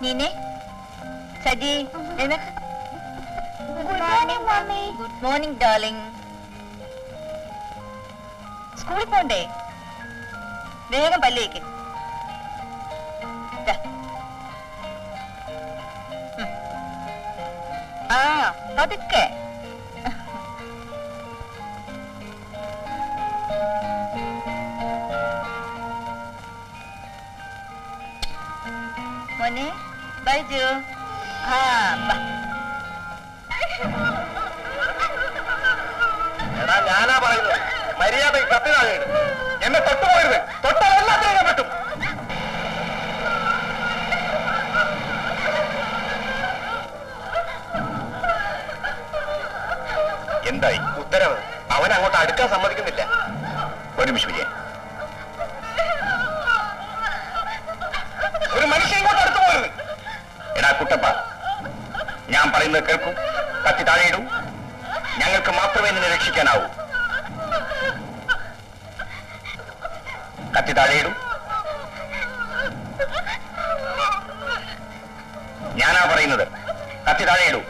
നീനെ Saji good morning mummy. Good morning darling. സ്കൂളിൽ പോണ്ടേ? വേഗം പല്ലേക്ക്. ആ പതുക്കെ. മോനെ ബൈജു. ആ എടാ ഞാനാ പറയുന്നത്, മര്യാദ കത്തിനാളിട്. എന്നെ തൊട്ടുപോയത് തൊട്ടെല്ലാത്തിനും ഞാൻ പറ്റും. എന്തായി ഉത്തരവ്? അവൻ അങ്ങോട്ട് അടുക്കാൻ സമ്മതിക്കുന്നില്ല. ഒരു നിമിഷം വിജയൻ, ഒരു മനുഷ്യൻ ഇങ്ങോട്ട് അടുത്തു പോയത്. എടാ കുട്ടപ്പ, ഞാൻ പറയുന്നത് കേൾക്കൂ. കത്തി താഴെയിടൂ. ഞങ്ങൾക്ക് മാത്രമേ നിന്നെ രക്ഷിക്കാനാവൂ. കത്തി താഴെയിടൂ. ഞാനാ പറയുന്നത്, കത്തി താഴെയിടൂ.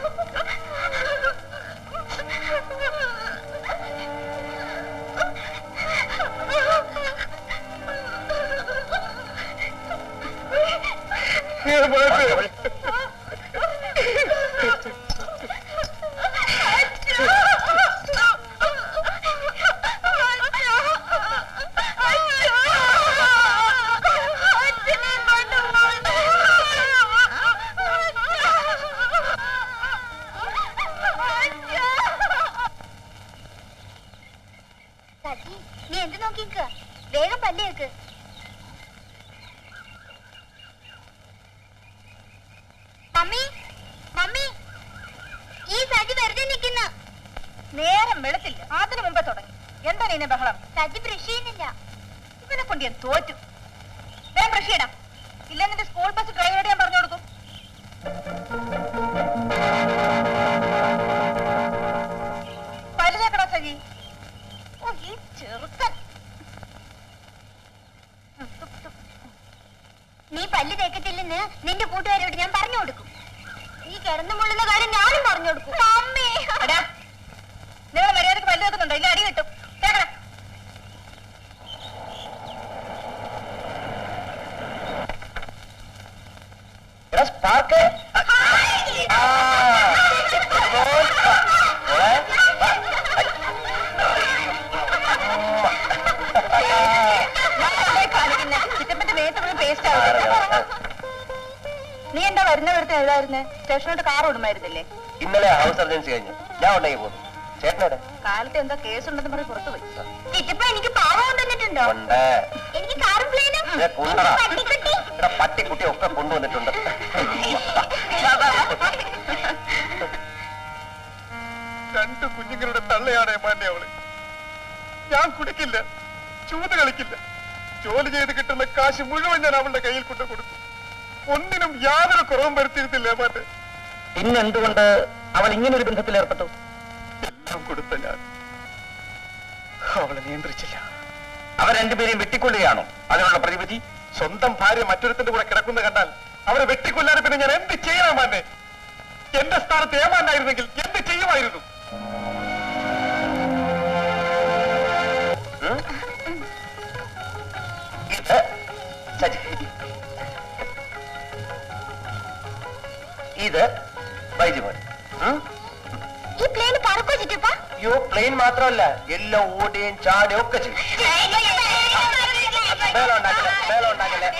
നീ എന്ത് നോക്കിക്ക? വേഗം പല്ലേക്ക്. മമ്മി മമ്മി, ഈ സജി വെറുതെ നിൽക്കുന്ന. നേരം വെളുത്തില്ല, അതിനു മുമ്പേ തുടങ്ങി. എന്താണ് ഇതിനെ ബഹളം? സജി ബ്രഷ് ചെയ്യുന്നില്ല. ഇവനെ കൊണ്ട് ഞാൻ തോറ്റു. വേഗം ബ്രഷ് ചെയ്യണം, ഇല്ല നിന്റെ സ്കൂൾ ബസ് ഡ്രൈവറോട് ഞാൻ പറഞ്ഞു കൊടുക്കും. പല്ലിലേക്കടാ സജി. ഓ ഈ ചെറുക്കൻ. നീ പല്ല് തേക്കത്തില്ലെന്ന് നിന്റെ കൂട്ടുകാരോട് ഞാൻ പറഞ്ഞു കൊടുക്കും. നീ കിടന്നു മുള്ളുന്ന കാര്യം ഞാനും പറഞ്ഞു കൊടുക്കും. മമ്മി, നിങ്ങൾ മര്യാദക്ക് പല്ല് വെക്കുന്നുണ്ടോ? ഇല്ല അടി കിട്ടും. കേക്കണം. നീ എന്താ വരുന്നവരത്തെ എഴുതായിരുന്നേ? സ്റ്റേഷനോട്ട് കാർ ഓടുമായിരുന്നില്ലേ? ഇന്നലെ ഹൗസ് സർജൻസി കഴിഞ്ഞു. ഞാൻ ഉണ്ടെങ്കിൽ പോകുന്നു. ചേട്ടനോടെ കാലത്ത് എന്താ കേസുണ്ടെന്ന് പറഞ്ഞ് പുറത്തു പോയി. ചിറ്റപ്പ എനിക്ക് പാവം തന്നിട്ടുണ്ടോ? എനിക്ക് കാറും പ്ലെയിനും പട്ടിക്കുട്ടി ഒക്കെ കൊണ്ടുവന്നിട്ടുണ്ട്. രണ്ടു കുഞ്ഞുങ്ങളുടെ തള്ളയാണ് മാന്നെ അവള്. ഞാൻ കുടിക്കില്ല, ചൂത് കളിക്കില്ല. ജോലി ചെയ്ത് കിട്ടുന്ന കാശ് മുഴുവൻ ഞാൻ അവളുടെ കയ്യിൽ കൊണ്ടു കൊടുക്കും. ഒന്നിനും യാതൊരു കുറവും വരുത്തിയിരുന്നില്ല മാറ്റെ. പിന്നെന്തുകൊണ്ട് അവൾ ഇങ്ങനൊരു ബന്ധത്തിൽ ഏർപ്പെട്ടു? എല്ലാം കൊടുത്ത ഞാൻ അവളെ നിയന്ത്രിച്ചില്ല. അവർ രണ്ടുപേരെയും വെട്ടിക്കൊള്ളുകയാണോ അതിനുള്ള പ്രതിവിധി? സ്വന്തം ഭാര്യ മറ്റൊരുത്തിന്റെ കൂടെ കിടക്കുന്ന കണ്ടാൽ അവരെ വെട്ടിക്കൊല്ലാതെ പിന്നെ ഞാൻ എന്ത് ചെയ്യണം മാന്നെ? എന്റെ സ്ഥാനത്ത് ഏമാനായിരുന്നെങ്കിൽ എന്ത് ചെയ്യുമായിരുന്നു? ഇത് ബൈജുമോൻ. ഈ പ്ലെയിൻ പറക്കോ ചിറ്റപ്പ? യോ പ്ലെയിൻ മാത്രമല്ല, എല്ലാം ഓടുകയും ചാടുകയും ഒക്കെ ചെയ്യും. മേലുണ്ടാക്കല്ലേ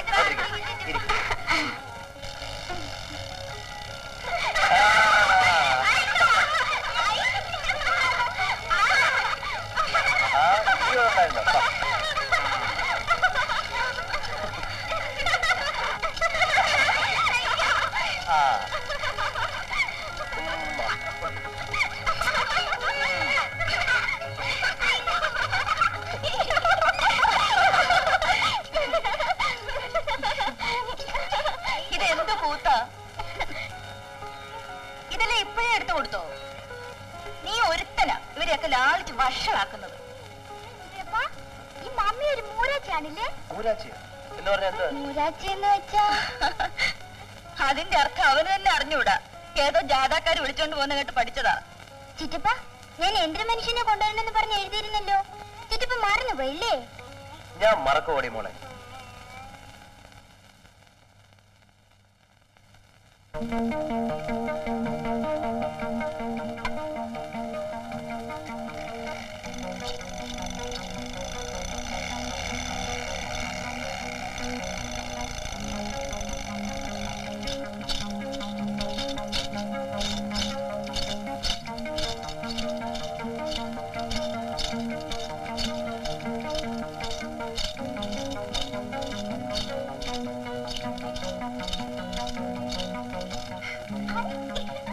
ഇതെല്ലാം ഇപ്പോഴേ എടുത്തു കൊടുത്തോ? നീ ഒരുത്തനാ ഇവരെയൊക്കെ ലാളിച്ച് വഷളാക്കുന്നത്. ഈ മമ്മി ഒരു മൂരാച്ചിയാണില്ലേ? മൂരാച്ചി എന്ന് പറഞ്ഞാൽ മൂരാച്ചി എന്ന് വെച്ചാ അതിന്റെ അർത്ഥം അവന് തന്നെ അറിഞ്ഞൂടാ. ഏതോ ജാഥാക്കാര് വിളിച്ചോണ്ട് പോകുന്ന കേട്ട് പഠിച്ചതാ. ചിറ്റപ്പ, ഞാൻ യന്ത്ര മനുഷ്യനെ കൊണ്ടുവരണമെന്ന് പറഞ്ഞ് എഴുതിയിരുന്നല്ലോ. ചിറ്റപ്പ മറന്നു പോയില്ലേ? ഞാൻ മറക്കോടി മോളെ.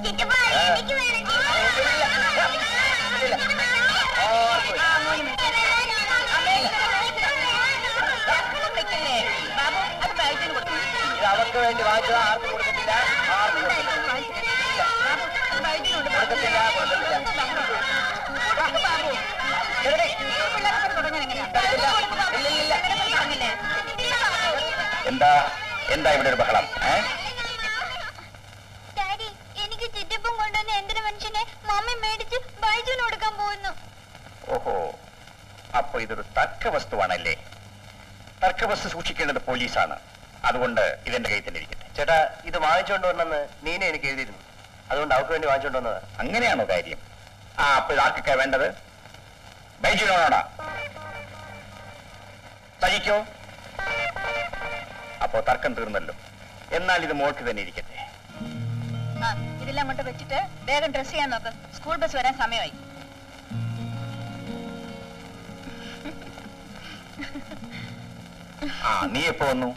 ചിറ്റപ്പ, എനിക്ക് വേണം. ബാബു അത് ബാഗിന് കൊടുത്തു. ഇത് അവർക്ക് വേണ്ടി വാങ്ങിച്ചത് ആർക്കും കൊടുക്കത്തില്ല. ആർക്കും കൊടുക്കത്തില്ല. കൊടുക്കത്തില്ല. എവിടെ? എന്താ എന്താ ഇവിടെ ഒരു ബഹളം? ഡാഡി, എനിക്ക് ചിറ്റപ്പം കൊണ്ടുവന്ന യന്ത്ര മനുഷ്യനെ മമ്മി മേടിച്ച് ബൈജുവിന് കൊടുക്കാൻ പോകുന്നു. ഓഹോ, അപ്പൊ ഇതൊരു തർക്ക വസ്തുവാണല്ലേ? തർക്കവസ്തു സൂക്ഷിക്കേണ്ടത് പോലീസാണ്. അതുകൊണ്ട് ഇതെന്റെ കയ്യിൽ തന്നെ ഇരിക്കട്ടെ. ചേട്ടാ, ഇത് വാങ്ങിച്ചോണ്ട് വന്നെന്ന് നീന എനിക്ക് എഴുതിയിരുന്നു. അതുകൊണ്ട് അവർക്ക് വേണ്ടി വാങ്ങിച്ചോണ്ട് വന്നതാ. അങ്ങനെയാണോ കാര്യം? ആ, അപ്പൊ ഇതാർക്കൊക്കെ വേണ്ടത്? ബൈജുനോടാ? സഹിക്കോ? അപ്പോ തർക്കം തീർന്നല്ലോ. എന്നാൽ ഇത് മോൾക്ക് തന്നെ ഇരിക്കട്ടെ. ആ, ഇതെല്ലാം അങ്ങോട്ട് വെച്ചിട്ട് വേഗം ഡ്രസ് ചെയ്യാൻ നോക്ക്. സ്കൂൾ ബസ് വരാൻ സമയമായി. ആ, നീ എപ്പോ വന്നു?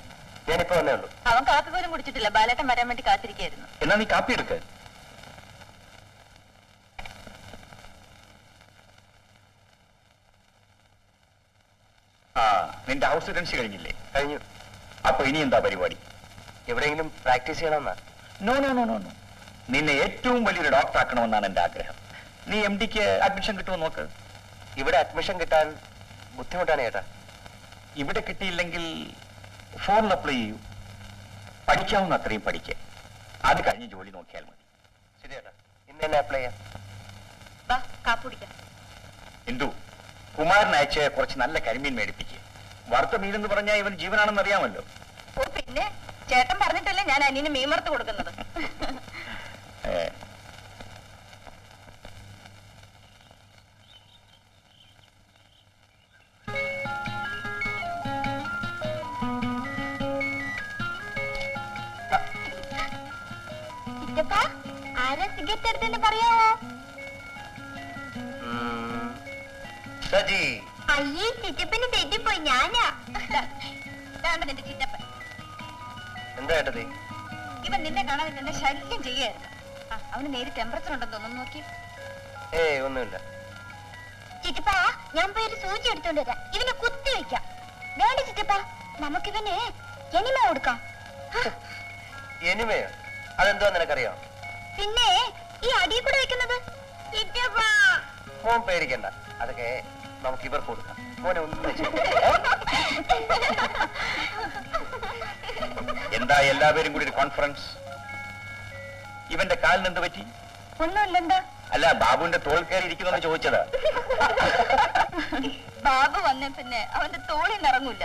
ഞാനിപ്പോ വന്നേ ഉള്ളൂ. അവൻ കാപ്പി പോലും കുടിച്ചിട്ടില്ല. ബാലേട്ടൻ വരാൻ വേണ്ടി കാത്തിരിക്കായിരുന്നു. എന്നാ നീ കാപ്പി എടുക്ക്. ആ, നിന്റെ ഹൗസ് ടെൻസ് കഴിഞ്ഞില്ലേ? കഴിഞ്ഞു. അപ്പൊ ഇനി എന്താ പരിപാടി? എവിടെയെങ്കിലും പ്രാക്ടീസ് ചെയ്യണമെന്നാ. No no no no no, നിന്നെ ഏറ്റവും വലിയൊരു ഡോക്ടർ ആക്കണമെന്നാണ് എന്റെ ആഗ്രഹം. നീ MD അഡ്മിഷൻ കിട്ടുമോ നോക്ക്. ഇവിടെ അഡ്മിഷൻ കിട്ടാൻ ബുദ്ധിമുട്ടാണ് ചേട്ടാ. ഇവിടെ കിട്ടിയില്ലെങ്കിൽ ഫോണിൽ അപ്ലൈ ചെയ്യൂ. പഠിക്കാവുന്ന അത്രയും പഠിക്കുക. അത് കഴിഞ്ഞ് ജോലി നോക്കിയാൽ മതി. ശരി ചേട്ടാ, ഇന്ന് തന്നെ അപ്ലൈ ചെയ്യാം. വാ, കാപ്പി കുടിക്കാം. എന്തു കുമാരൻ അയച്ച് കുറച്ച് നല്ല കരിമീൻ മേടിപ്പിക്കുക. വറുത്ത മീനെന്ന് പറഞ്ഞാൽ ഇവൻ ജീവനാണെന്ന് അറിയാമല്ലോ. ഓ, പിന്നെ ചേട്ടൻ പറഞ്ഞിട്ടല്ലേ ഞാൻ അനിയന് മീൻ വറുത്ത് കൊടുക്കുന്നത്. ചിറ്റപ്പ, ആരാ സിഗരറ്റ് എടുത്തെന്ന് പറയാമോ? സജി. അയ്യേ, ചിറ്റപ്പന് തെറ്റിപ്പോയി. ഞാനാ. ഇതാണ് നിന്റെ ചിറ്റപ്പൻ. എന്താ ഏട്ടത്തി? ഇവൻ നിന്നെ കാണാതെ നിന്നെ ശല്യം ചെയ്യായിരുന്നു. അവന് നേരി ടെമ്പറേച്ചർ ഉണ്ടെന്ന് തോന്നുന്നു. നോക്കി. ഏയ്, ഒന്നുമില്ല. ചിറ്റപ്പ, ഞാൻ പോയി ഒരു സൂചി എടുത്തോണ്ട് വരാം. ഇവനെ കുത്തി വെക്കാം. വേണ്ട ചിറ്റപ്പ, നമുക്കിവന് എനിമ കൊടുക്കാം. എനിമയോ? അതെന്തോ നിനക്കറിയോ? പിന്നെ ഈ അടിയിൽ കൂടെ വെക്കുന്നത്. ചിറ്റപ്പ, മോൻ പേടിക്കണ്ട, അതൊക്കെ നമുക്ക് ഇവർക്ക് കൊടുക്കാം. മോനെ ഒന്നും എന്താ എല്ലാവരും കൂടി ഒരു കോൺഫറൻസ്? ഇവന്റെ കാലിന് എന്ത് പറ്റി? ഒന്നുമില്ലെന്താ. അല്ല, ബാബുവിന്റെ തോൾ കയറി ഇരിക്കുന്നെന്ന് ചോദിച്ചതാ. ബാബു വന്ന പിന്നെ അവന്റെ തോളിൽ നിറങ്ങൂല.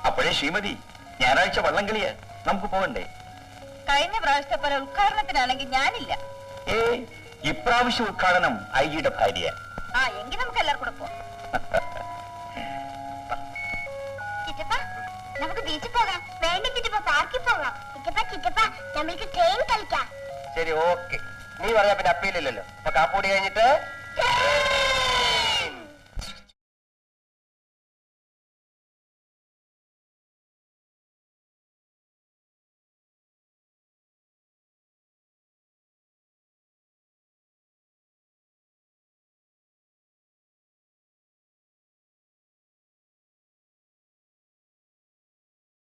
അപ്പോഴേ ശ്രീമതി, ഞായറാഴ്ച വള്ളംകളിയാ, നമുക്ക് പോകണ്ടേ? കഴിഞ്ഞ പ്രാവശ്യത്തെ പോലെ ഉദ്ഘാടനത്തിനാണെങ്കിൽ ഞാനില്ല. ഇപ്രാവശ്യം ഉദ്ഘാടനം ഐജിയുടെ ഭാര്യ. ആ, എങ്കിൽ നമുക്ക് എല്ലാവർക്കും കൂടെ പോവാം. ചിറ്റപ്പ, നമുക്ക് ബീച്ചിൽ പോകാം. വേണ്ട ചിറ്റപ്പ, പാർക്കിൽ പോകാം. ചിറ്റപ്പ, നമ്മൾക്ക് ട്രെയിൻ കളിക്കാം. ശരി, ഓക്കെ. നീ പറയാ പിന്നെ അപ്പീലില്ലല്ലോ. അപ്പൊ കാപ്പൂടി കഴിഞ്ഞിട്ട്